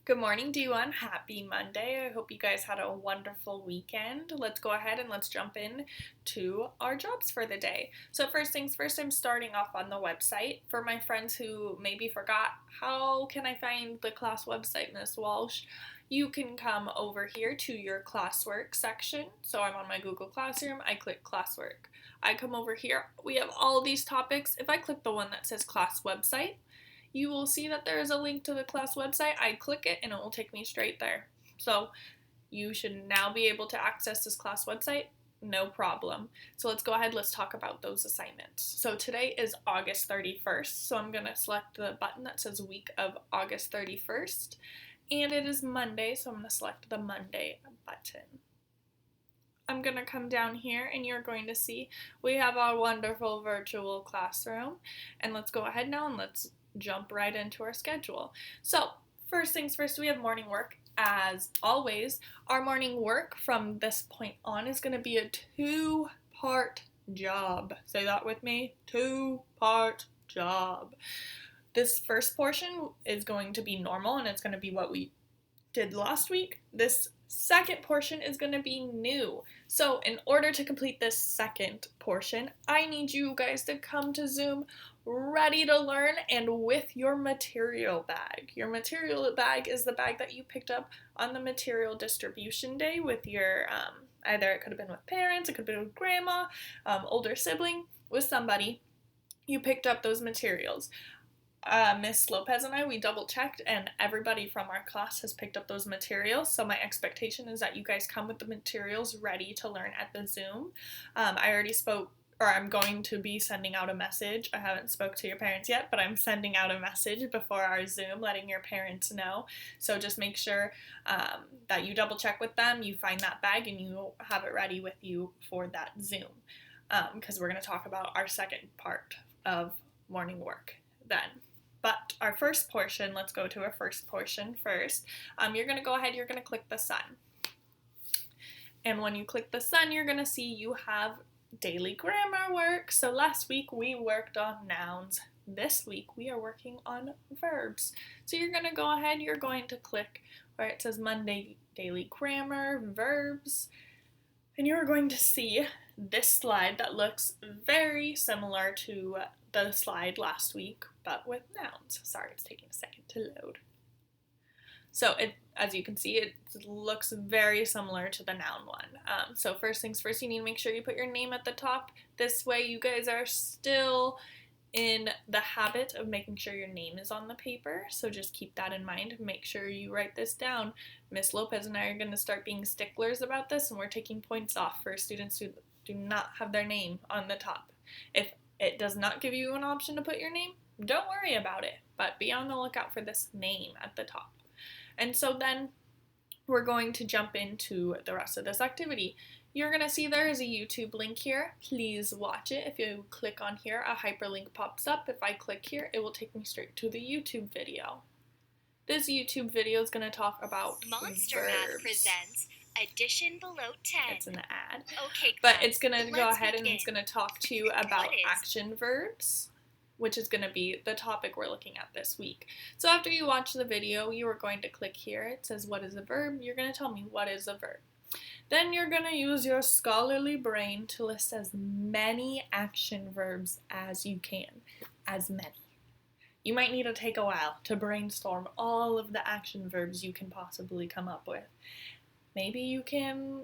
Good morning, D1. Happy Monday. I hope you guys had a wonderful weekend. Let's go ahead and let's jump in to our jobs for the day. So first things first, I'm starting off on the website. For my friends who maybe forgot, how can I find the class website, Miss Walsh? You can come over here to your classwork section. So I'm on my Google Classroom. I click classwork. I come over here. We have all these topics. If I click the one that says class website, you will see that there is a link to the class website. I click it and it will take me straight there. So you should now be able to access this class website, no problem. So let's go ahead, let's talk about those assignments. So today is August 31st, so I'm gonna select the button that says week of August 31st, and it is Monday, so I'm gonna select the Monday button. I'm going to come down here and you're going to see we have our wonderful virtual classroom. And let's go ahead now and let's jump right into our schedule. So first things first, we have morning work. As always, our morning work from this point on is going to be a two-part job. Say that with me, two-part job. This first portion is going to be normal and it's going to be what we did last week. This second portion is going to be new. So in order to complete this second portion, I need you guys to come to Zoom ready to learn and with your material bag. Your material bag is the bag that you picked up on the material distribution day with your, either it could have been with parents, it could have been with grandma, older sibling, with somebody. You picked up those materials. Miss Lopez and I, we double checked and everybody from our class has picked up those materials. So my expectation is that you guys come with the materials ready to learn at the Zoom. I already spoke, or I'm going to be sending out a message. I haven't spoke to your parents yet, but I'm sending out a message before our Zoom letting your parents know. So just make sure that you double check with them, you find that bag and you have it ready with you for that Zoom. Because we're going to talk about our second part of morning work then. But our first portion, let's go to our first portion first. You're going to go ahead, you're going to click the sun. And when you click the sun, you're going to see you have daily grammar work. So last week we worked on nouns. This week we are working on verbs. So you're going to go ahead, you're going to click where it says Monday Daily Grammar, Verbs. And you're going to see this slide that looks very similar to the slide last week, but with nouns. Sorry, it's taking a second to load. So as you can see, it looks very similar to the noun one. So first things first, you need to make sure you put your name at the top. This way you guys are still in the habit of making sure your name is on the paper, so just keep that in mind. Make sure you write this down. Miss Lopez and I are going to start being sticklers about this, and we're taking points off for students who do not have their name on the top. If it does not give you an option to put your name, don't worry about it, but be on the lookout for this name at the top. And so then we're going to jump into the rest of this activity. You're going to see there is a YouTube link here. Please watch it. If you click on here, a hyperlink pops up. If I click here, it will take me straight to the YouTube video. This YouTube video is going to talk about Monster verbs. Math presents Addition Below 10. It's an ad. Okay, But class, it's going to go ahead and begin. it's going to talk to you about What is? action verbs, which is going to be the topic we're looking at this week. So after you watch the video, you are going to click here. It says, what is a verb? You're going to tell me what is a verb. Then you're going to use your scholarly brain to list as many action verbs as you can. As many. You might need to take a while to brainstorm all of the action verbs you can possibly come up with. Maybe you can,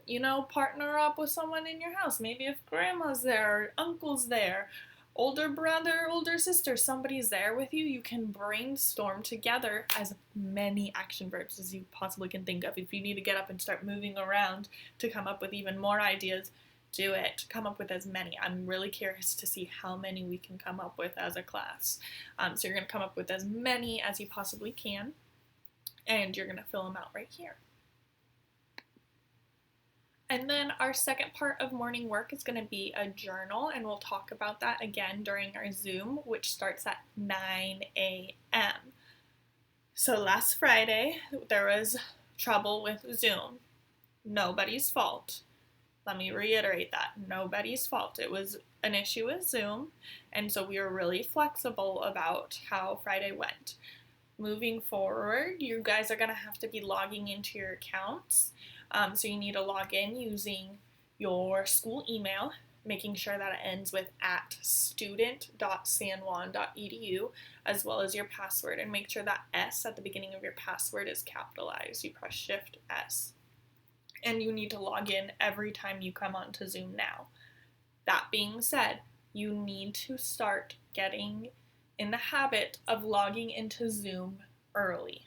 partner up with someone in your house. Maybe if grandma's there, or uncle's there, older brother, older sister, somebody's there with you, you can brainstorm together as many action verbs as you possibly can think of. If you need to get up and start moving around to come up with even more ideas, do it. Come up with as many. I'm really curious to see how many we can come up with as a class. So you're going to come up with as many as you possibly can, and you're going to fill them out right here. And then our second part of morning work is going to be a journal, and we'll talk about that again during our Zoom, which starts at 9 a.m. So last Friday, there was trouble with Zoom. Nobody's fault. Let me reiterate that. Nobody's fault. It was an issue with Zoom, and so we were really flexible about how Friday went. moving forward, you guys are going to have to be logging into your accounts. So you need to log in using your school email, making sure that it ends with @student.sanjuan.edu, as well as your password, and make sure that S at the beginning of your password is capitalized. You press Shift S. And you need to log in every time you come onto Zoom now. That being said, you need to start getting in the habit of logging into Zoom early.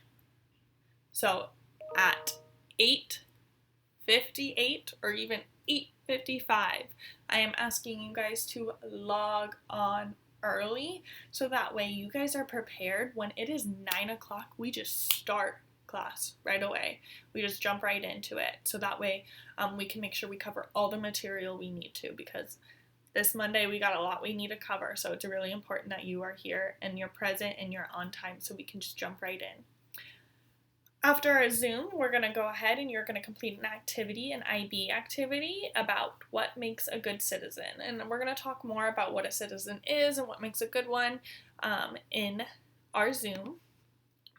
So at 8:58 or even 8:55, I am asking you guys to log on early so that way you guys are prepared. When it is 9 o'clock, we just start class right away. We just jump right into it. So that way we can make sure we cover all the material we need to, because this Monday we got a lot we need to cover. So it's really important that you are here and you're present and you're on time so we can just jump right in. After our Zoom, we're going to go ahead and you're going to complete an activity, an IB activity, about what makes a good citizen. And we're going to talk more about what a citizen is and what makes a good one in our Zoom.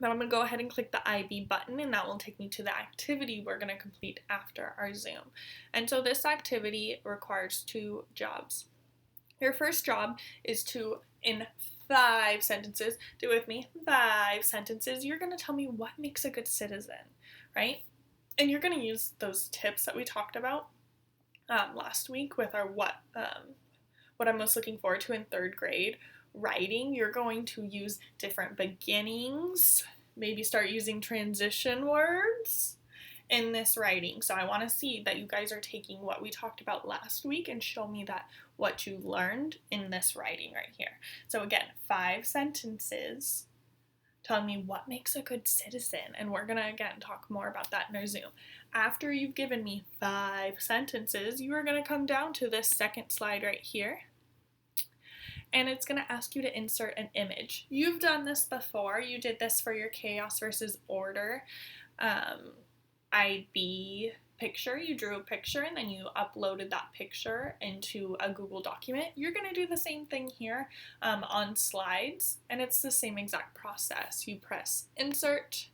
But I'm going to go ahead and click the IB button, and that will take me to the activity we're going to complete after our Zoom. And so this activity requires 2 jobs. Your first job is to, in 5 sentences, do it with me, 5 sentences, you're going to tell me what makes a good citizen, right? And you're going to use those tips that we talked about last week with our what I'm most looking forward to in 3rd grade writing. You're going to use different beginnings, maybe start using transition words in this writing. So I want to see that you guys are taking what we talked about last week and show me that what you learned in this writing right here. So again, 5 sentences telling me what makes a good citizen, and we're gonna again talk more about that in our Zoom. After you've given me 5 sentences, you are gonna come down to this second slide right here, and it's going to ask you to insert an image. You've done this before. You did this for your chaos versus order IB picture. You drew a picture and then you uploaded that picture into a Google document. You're going to do the same thing here on slides, and it's the same exact process. You press insert,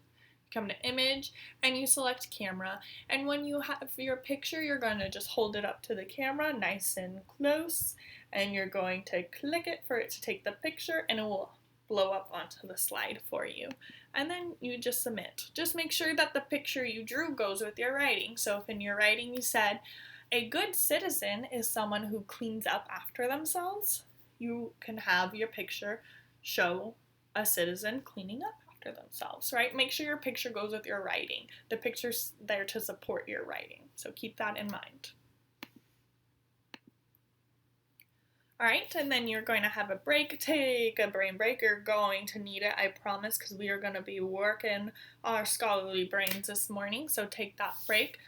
come to image, and you select camera. And when you have your picture, you're going to just hold it up to the camera nice and close, and you're going to click it for it to take the picture, and it will blow up onto the slide for you. And then you just submit. Just make sure that the picture you drew goes with your writing. So if in your writing you said, a good citizen is someone who cleans up after themselves, you can have your picture show a citizen cleaning up after themselves, right? Make sure your picture goes with your writing. The picture's there to support your writing, so keep that in mind. All right, and then you're going to have a break. Take a brain break. You're going to need it, I promise, because we are going to be working our scholarly brains this morning. So take that break.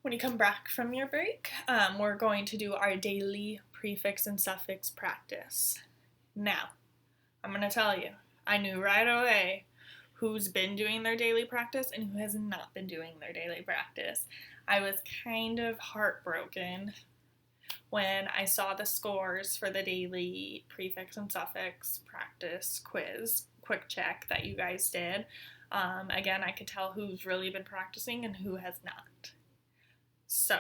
When you come back from your break, we're going to do our daily prefix and suffix practice. Now, I'm going to tell you, I knew right away who's been doing their daily practice and who has not been doing their daily practice. I was kind of heartbroken when I saw the scores for the daily prefix and suffix practice quiz, quick check that you guys did. Again, I could tell who's really been practicing and who has not. So,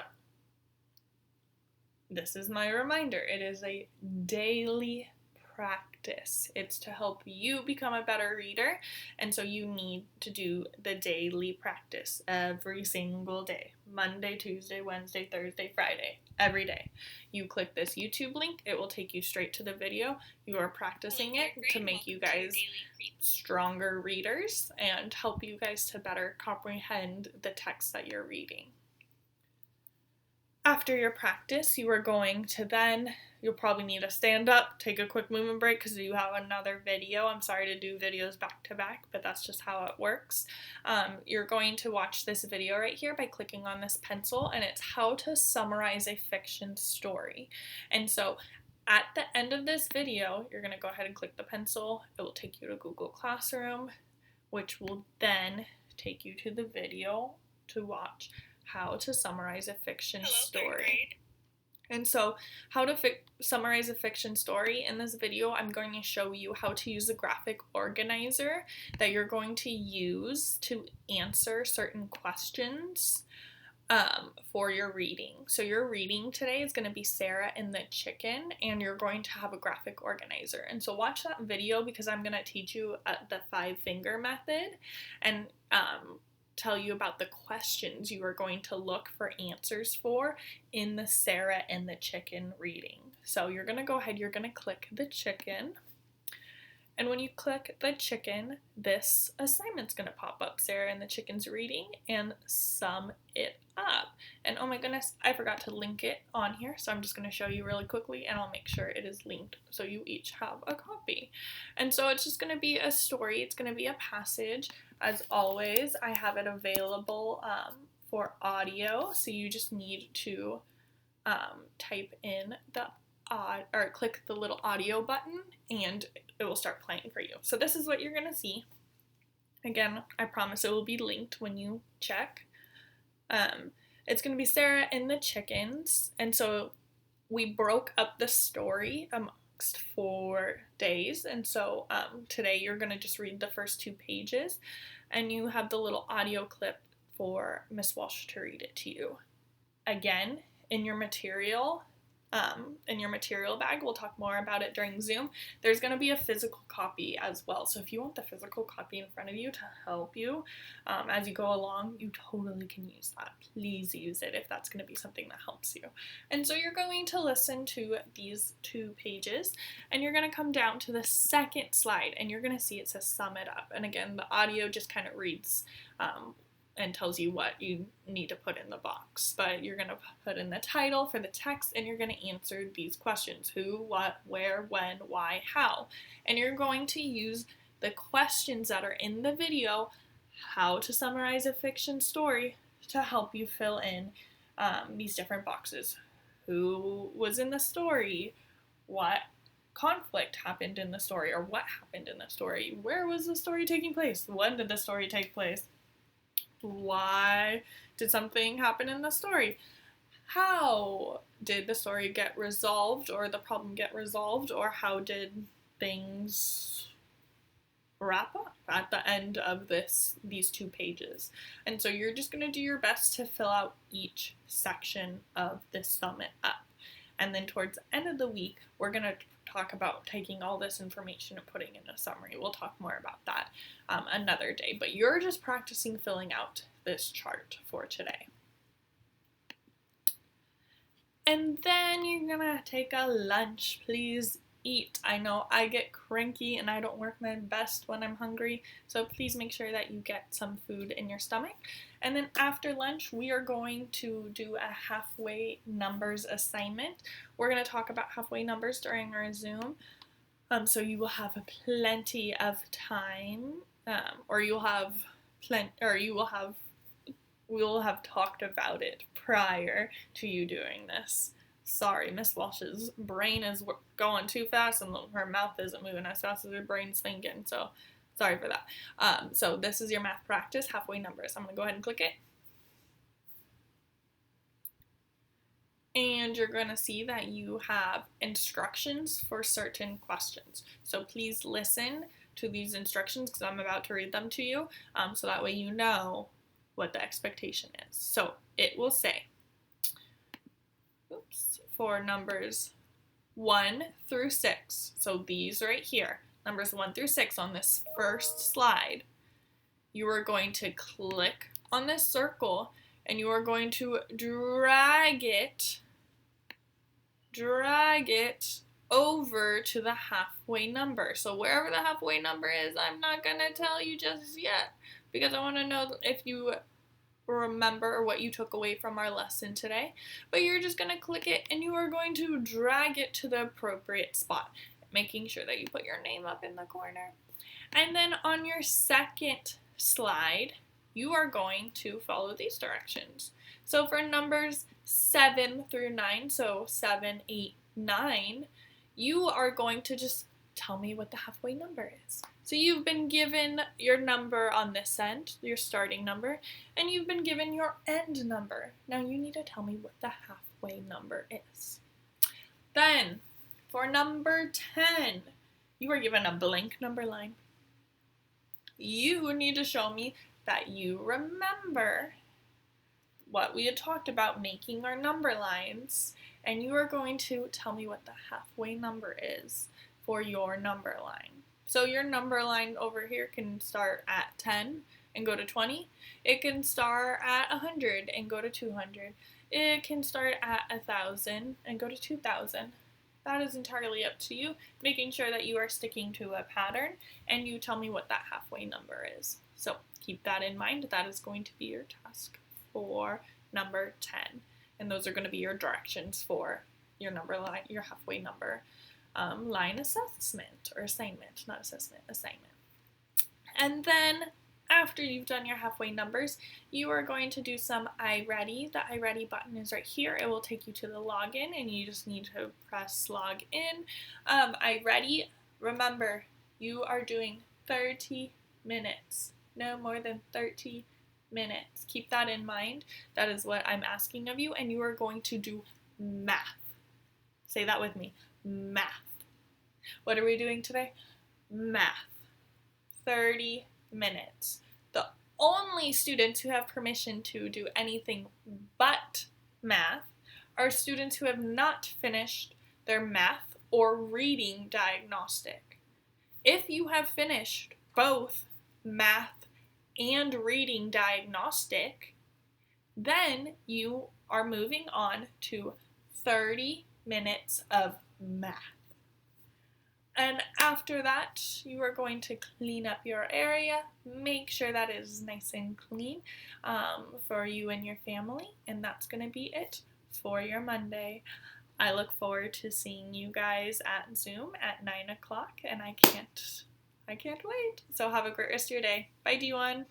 this is my reminder. It is a daily practice. It's to help you become a better reader, and so you need to do the daily practice every single day. Monday, Tuesday, Wednesday, Thursday, Friday, every day. You click this YouTube link, it will take you straight to the video. You are practicing it to make you guys stronger readers and help you guys to better comprehend the text that you're reading. After your practice, you are going to then, you'll probably need to stand up, take a quick movement break because you have another video. I'm sorry to do videos back to back, but that's just how it works. You're going to watch this video right here by clicking on this pencil, and it's how to summarize a fiction story. And so at the end of this video, you're going to go ahead and click the pencil. It will take you to Google Classroom, which will then take you to the video to watch how to summarize a fiction story. And so, how to summarize a fiction story. In this video, I'm going to show you how to use a graphic organizer that you're going to use to answer certain questions for your reading. So your reading today is going to be Sarah and the Chicken, and you're going to have a graphic organizer. And so watch that video because I'm going to teach you the 5-finger method and tell you about the questions you are going to look for answers for in the Sarah and the Chicken reading. So you're going to go ahead, you're going to click the chicken. And when you click the chicken, this assignment's going to pop up, Sarah and the Chicken's reading, and sum it up. And oh my goodness, I forgot to link it on here, so I'm just going to show you really quickly, and I'll make sure it is linked so you each have a copy. And so it's just going to be a story, it's going to be a passage. As always, I have it available for audio, so you just need to type in the or click the little audio button and it will start playing for you. So this is what you're going to see. Again, I promise it will be linked when you check. It's going to be Sarah and the Chickens. And so we broke up the story amongst 4 days. And so today you're going to just read the first 2 pages and you have the little audio clip for Miss Walsh to read it to you. Again, in your material bag, we'll talk more about it during Zoom, there's going to be a physical copy as well. So if you want the physical copy in front of you to help you as you go along, you totally can use that. Please use it if that's going to be something that helps you. And so you're going to listen to these 2 pages and you're going to come down to the second slide and you're going to see it says sum it up. And again, the audio just kind of reads and tells you what you need to put in the box. But you're going to put in the title for the text and you're going to answer these questions. Who, what, where, when, why, how. And you're going to use the questions that are in the video, how to summarize a fiction story, to help you fill in these different boxes. Who was in the story? What conflict happened in the story? Or what happened in the story? Where was the story taking place? When did the story take place? Why did something happen in the story? How did the story get resolved or the problem get resolved, or how did things wrap up at the end of these 2 pages? And so you're just going to do your best to fill out each section of this sum it up. And then towards the end of the week, we're going to talk about taking all this information and putting in a summary. We'll talk more about that another day, but you're just practicing filling out this chart for today. And then you're gonna take a lunch. Please eat. I know I get cranky and I don't work my best when I'm hungry, so please make sure that you get some food in your stomach. And then after lunch, we are going to do a halfway numbers assignment. We're going to talk about halfway numbers during our Zoom, so you will have plenty of time, we will have talked about it prior to you doing this. Sorry, Miss Walsh's brain is going too fast and her mouth isn't moving as fast as her brain's thinking, so sorry for that. So this is your math practice, halfway numbers. I'm going to go ahead and click it. And you're going to see that you have instructions for certain questions. So please listen to these instructions because I'm about to read them to you, so that way you know what the expectation is. So it will say, for numbers 1 through 6, so these right here, numbers 1 through 6 on this first slide, you are going to click on this circle and you are going to drag it over to the halfway number. So wherever the halfway number is, I'm not going to tell you just yet because I want to know if you remember what you took away from our lesson today. But you're just going to click it and you are going to drag it to the appropriate spot, making sure that you put your name up in the corner. And then on your second slide, you are going to follow these directions. So for numbers 7 through 9, so 7, 8, 9, you are going to just tell me what the halfway number is. So you've been given your number on this end, your starting number, and you've been given your end number. Now you need to tell me what the halfway number is. Then, for number 10, you are given a blank number line. You need to show me that you remember what we had talked about making our number lines, and you are going to tell me what the halfway number is for your number line. So your number line over here can start at 10 and go to 20. It can start at 100 and go to 200. It can start at 1,000 and go to 2,000. That is entirely up to you, making sure that you are sticking to a pattern and you tell me what that halfway number is. So keep that in mind. That is going to be your task for number 10. And those are going to be your directions for your number line, your halfway number line assessment or assignment, not assessment, assignment. And then after you've done your halfway numbers, you are going to do some iReady. The iReady button is right here. It will take you to the login and you just need to press log in. iReady, remember, you are doing 30 minutes, no more than 30 minutes. Keep that in mind. That is what I'm asking of you, and you are going to do math. Say that with me, math. What are we doing today? Math. 30 minutes. The only students who have permission to do anything but math are students who have not finished their math or reading diagnostic. If you have finished both math and reading diagnostic, then you are moving on to 30 minutes of math. And after that, you are going to clean up your area, make sure that it is nice and clean for you and your family, and that's going to be it for your Monday. I look forward to seeing you guys at Zoom at 9 o'clock, and I can't wait. So have a great rest of your day. Bye, D1.